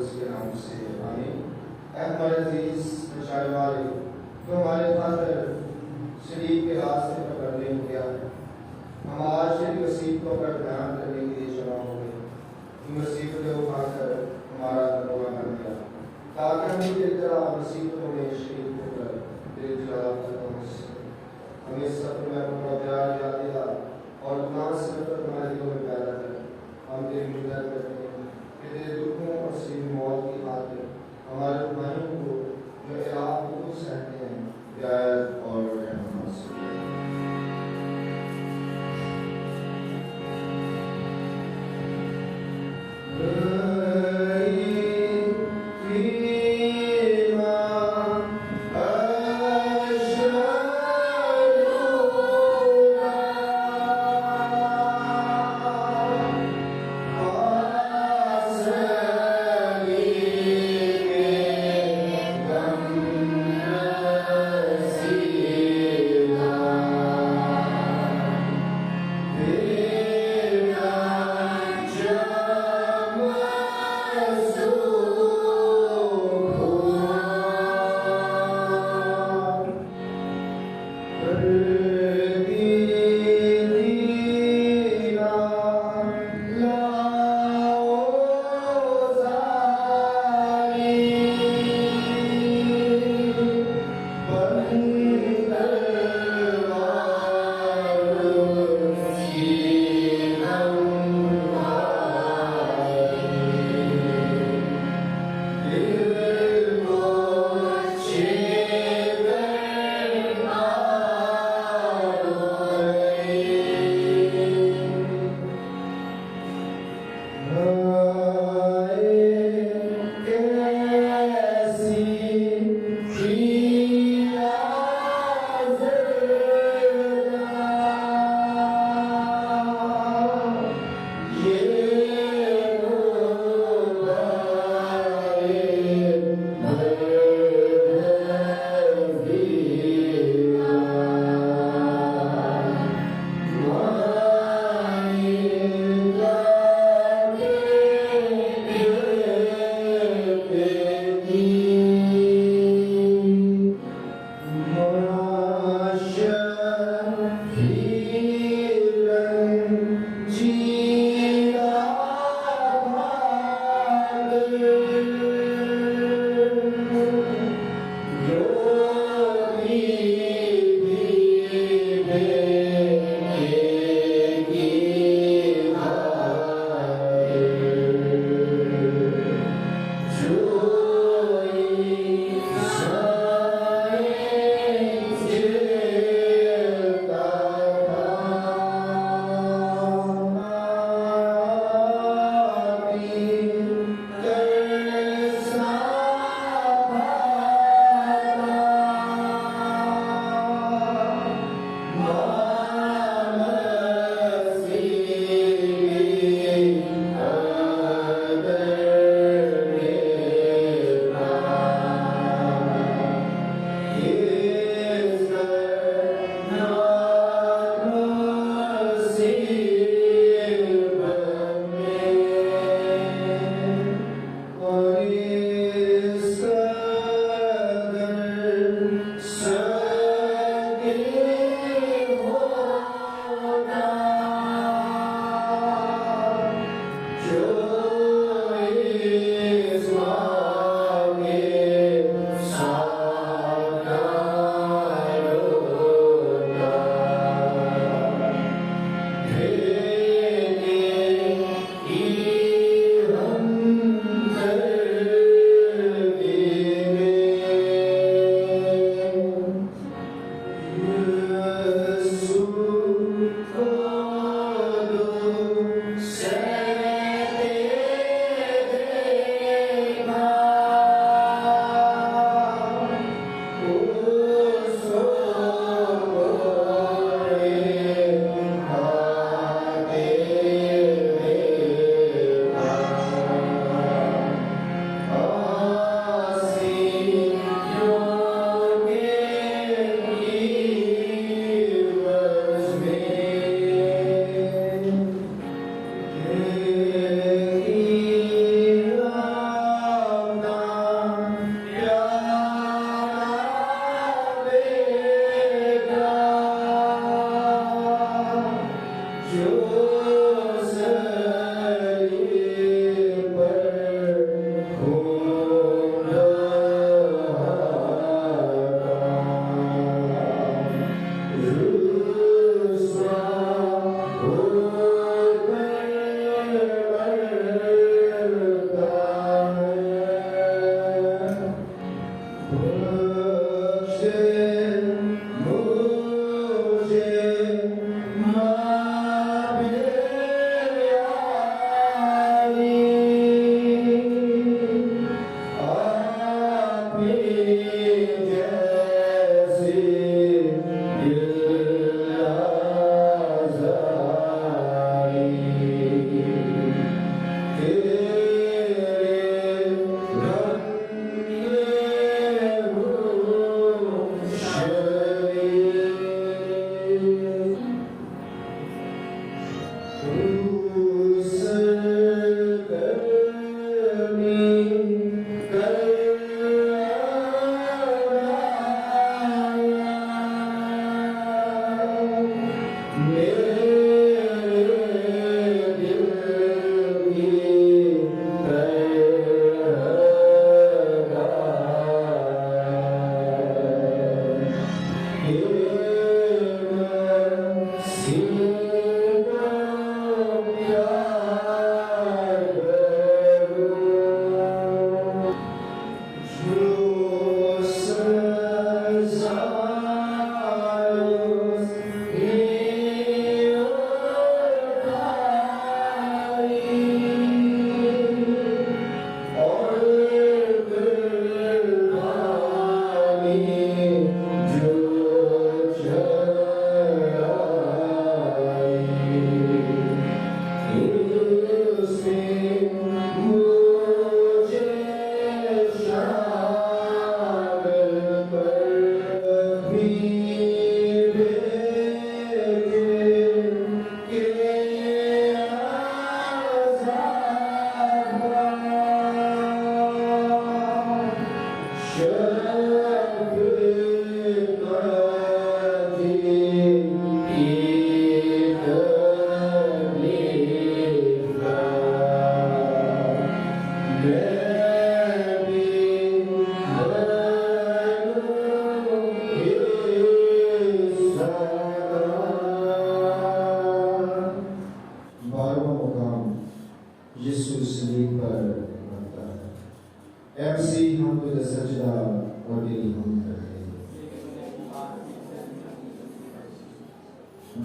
उसके नाम से आमीन। ऐ हमारे अजीज बचाने वाले, तो हमारे खातर शरीक के रास्ते पर करने हो गया है, हम आज शरीक मुसीबतों पर ध्यान करने के लिए जमा हो गए। इन मुसीबतें उठाकर हमारा दरवाजा बन गया, ताकि हम भी तेरी तरह मुसीबतों में शरीक होकर तेरे जलाल तक पहुँच सकें। हमें सफर में अपना प्यार याद दिला और गुनाह से नफरत हमारे दिलों में पैदा कर। हम तेरी मदद करते हैं कि तेरे दुखों और सीधी मौत की खातिर हमारे भाइयों को जो इलाक़ को सहते हैं रियायत और रहमत से।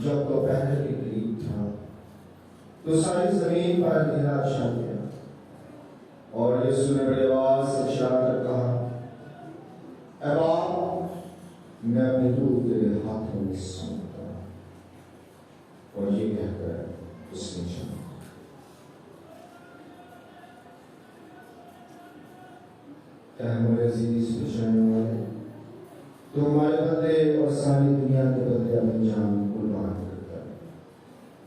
जब दोपहर के करीब था तो सारी जमीन पर अंधेरा छा गया और यीशु ने बड़ी आवाज से चिल्लाकर कहा, ऐ बाप, मैं अपनी रूह तेरे हाथों में सौंपता हूं। और ये कहकर उसने चला। अजीज बचाने वाले, तो हमारे बदले और सारी दुनिया के बदले अपनी जान कुर्बान करता है।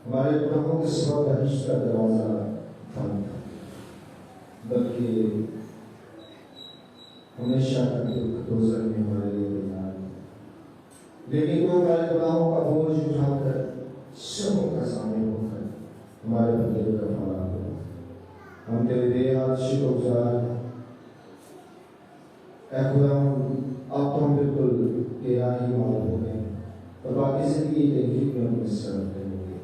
हमारे प्रभु के सिवा बहिश्त का दरवाजा बंद था, बल्कि हमेशा का दुख दोज़ख में हमारे लिए तैयार है। लेकिन वो हमारे गुनाहों का बोझ उठाकर सबों का सामने होकर हमारे बदले का फला हुआ। हम तेरे बेहद शुक्रगुजार हैं। ऐ खुदा, आप तो हम बिल्कुल तेरा ही माल हो गए और बाकी जिंदगी तेरी फिक्र में सरल रहेंगे।